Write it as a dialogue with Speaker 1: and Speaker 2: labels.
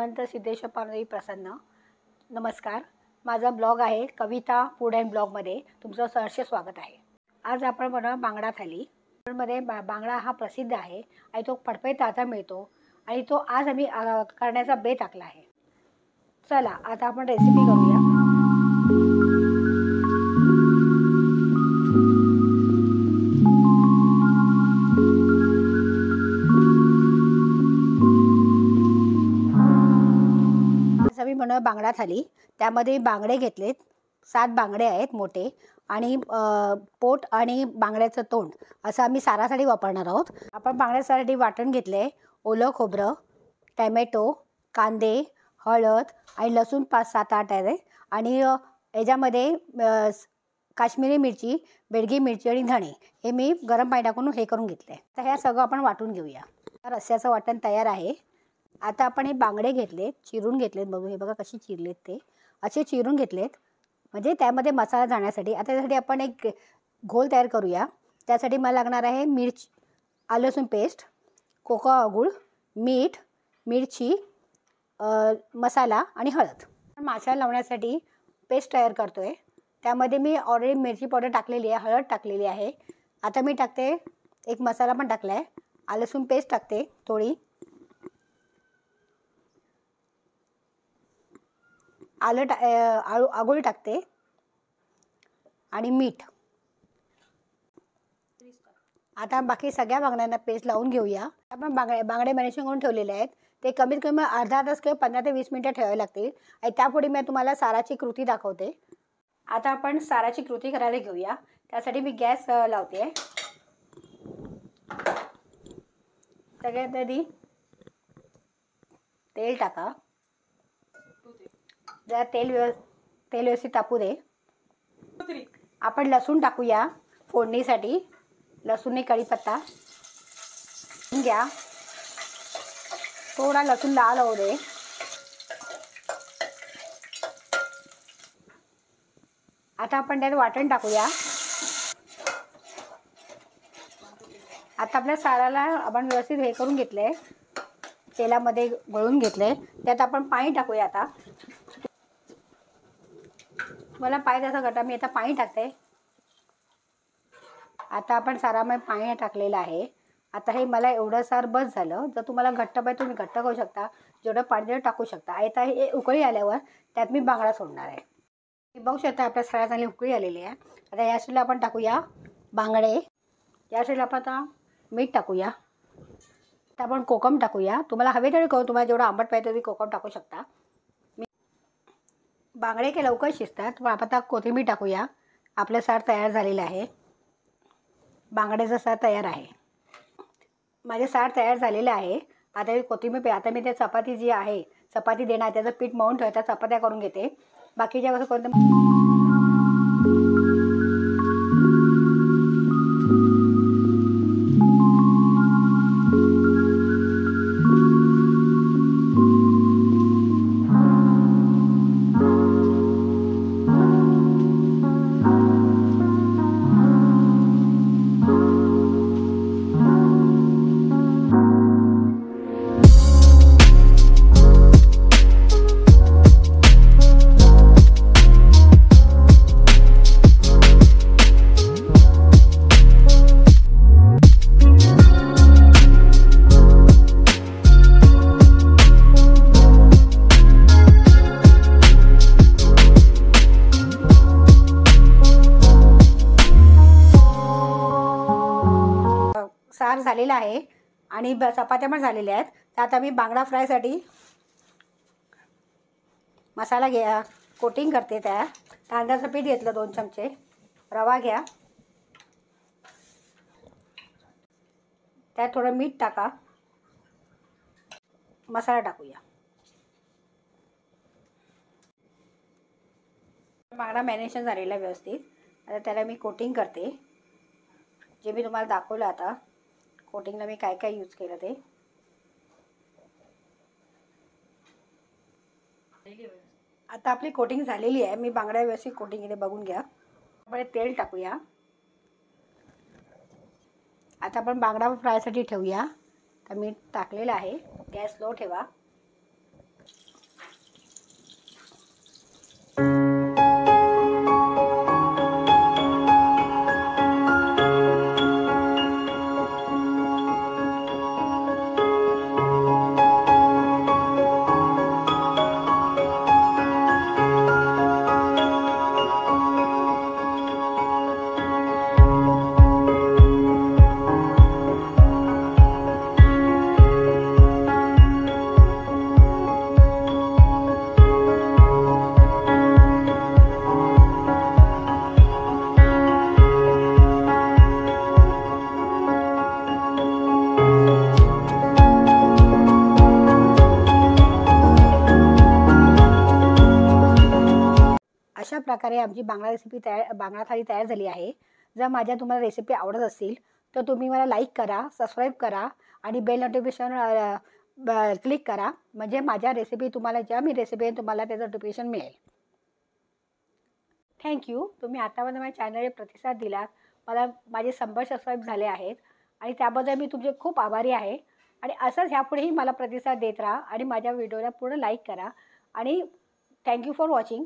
Speaker 1: श्रीमंत सिद्धेश्वर पानोळी प्रसन्न. नमस्कार. माझा ब्लॉग आहे कविता फूड अँड ब्लॉगमध्ये तुमचं सहर्ष स्वागत आहे. आज आपण बनवणार बांगडा थाली. मध्ये बांगडा हा प्रसिद्ध आहे आणि तो फडफडीत ताजा मिळतो आणि तो आज आम्ही करण्याचा बेत आखला आहे. चला आता आपण रेसिपी करूया. आम्ही बनवणार बांगडा थाली. त्यामध्ये बांगडे घेतलेत, 7 बांगडे आहेत मोठे आणि पोट आणि बांगड्याचं तोंड असं आम्ही सारासाठी वापरणार आहोत. आपण बांगड्यासाठी वाटण घेतले, ओलं खोबरं, टॅमॅटो, कांदे, हळद आणि लसूण 5-7-8 आहे आणि याच्यामध्ये काश्मीरी मिरची, बेडगी मिरची आणि धणे हे मी गरम पाणी टाकून हे करून घेतले. तर हे सगळं आपण वाटून घेऊया. रस्स्याचं वाटण तयार आहे. आता आपण हे बांगडे घेतलेत, चिरून घेतलेत. बघू हे बघा कशी चिरलेत, ते असे चिरून घेतलेत म्हणजे त्यामध्ये मसाला जाण्यासाठी. आता त्यासाठी आपण एक घोल तयार करूया. त्यासाठी मला लागणार आहे मिरची, आलं लसूण पेस्ट, कोका गूळ, मीठ, मिरची, मसाला आणि हळद. मसाला लावण्यासाठी पेस्ट तयार करतोय. त्यामध्ये मी ऑलरेडी मिरची पावडर टाकलेली आहे, हळद टाकलेली आहे. आता मी टाकते एक मसाला पण टाकला आहे, आलं लसूण पेस्ट टाकते थोडी, आगोळ टाकते आणि मीठ. आता बाकी सगळ्या बांगड्यांना पेस्ट लावून घेऊया. आपण बांगडे मॅरिनेशन करून ठेवलेले आहेत. ते कमीत कमी अर्धा तास किंवा 15 ते 20 मिनिटं ठेवावे लागतील आणि त्यापुढे मी तुम्हाला साराची कृती दाखवते. आता आपण साराची कृती करायला घेऊया. त्यासाठी मी गॅस लावते. सगळ्यात आधी तेल टाका. जरा तेल व्यवस्थित तापू दे. आपण लसूण टाकूया फोडणीसाठी. लसूण, कढीपत्ता घ्या. थोडा लसूण लाल होऊ दे. आता आपण त्यात वाटण टाकूया. आता आपल्या साराला आपण व्यवस्थित हे करून घेतले, तेलामध्ये गळून घेतले. त्यात आपण पाणी टाकूया. आता मला पाहिजे तसा गटा मी आता पाणी टाकते. आता आपण सारामध्ये पाणी टाकलेलं आहे. आता हे मला एवढं सार बस झालं. जर तुम्हाला घट्ट पाहिजे तुम्ही घट्ट करू शकता, जेवढं पाणी तेवढं टाकू शकता. आता हे उकळी आल्यावर त्यात मी बांगडा सोडणार आहे. बघू शकता आपल्या सारा चांगली उकळी आलेली आहे. आता या साईडला आपण टाकूया बांगडे. या साईडला आपण आता मीठ टाकूया. आता आपण कोकम टाकूया. तुम्हाला हवे तेवढे तुम्हाला जेवढं आंबट पाहिजे तुम्ही कोकम टाकू शकता. बांगडे काही लवकर शिजतात. पण आपण आता कोथिंबीर टाकूया. आपलं सार तयार झालेलं आहे. बांगड्याचं सार तयार आहे. माझे सार तयार झालेलं आहे. आता मी कोथिंबीर, आता मी त्या चपाती जी आहे, चपाती देणार त्याचं पीठ मळून ठेवता चपात्या करून घेते. बाकीच्या कसं कोणतं सार झालेला आहे आणि चपात्या पण झालेल्या आहेत. तर आता मी बांगडा फ्रायसाठी मसाला घ्या, कोटिंग करते. त्या तांदळाचं पीठ घेतलं 2 चमचे, रवा घ्या, त्यात थोडं मीठ टाका, मसाला टाकूया. बांगडा मॅरिनेशन झालेला व्यवस्थित. आता त्याला मी कोटिंग करते, जे मी तुम्हाला दाखवलं. आता कोटिंगला मी काय काय यूज केलं ते. आता आपली कोटिंग झालेली आहे. मी बांगड्या व्यवस्थित कोटिंग इथे बघून घ्या. आपण तेल टाकूया. आता आपण बांगडा फ्रायसाठी ठेवूया. तर मी टाकलेला आहे. गॅस स्लो ठेवा. अशा प्रकारे आमची बांगडा थाळी तयार झाली आहे. जर माझ्या तुम्हाला रेसिपी आवडत असतील तर तुम्ही मला लाईक करा, सबस्क्राईब करा आणि बेल नोटिफिकेशन क्लिक करा. म्हणजे माझ्या रेसिपी तुम्हाला ज्या मी रेसिपी आहे तुम्हाला त्याचं नोटिफिकेशन मिळेल. थँक्यू. तुम्ही आतापर्यंत माझ्या चॅनलला प्रतिसाद दिलात. मला माझे 100 सबस्क्राईब झाले आहेत आणि त्याबद्दल मी तुमचे खूप आभारी आहे. आणि असंच ह्यापुढेही मला प्रतिसाद देत राहा आणि माझ्या व्हिडिओला पूर्ण लाईक करा. आणि थँक्यू फॉर वॉचिंग.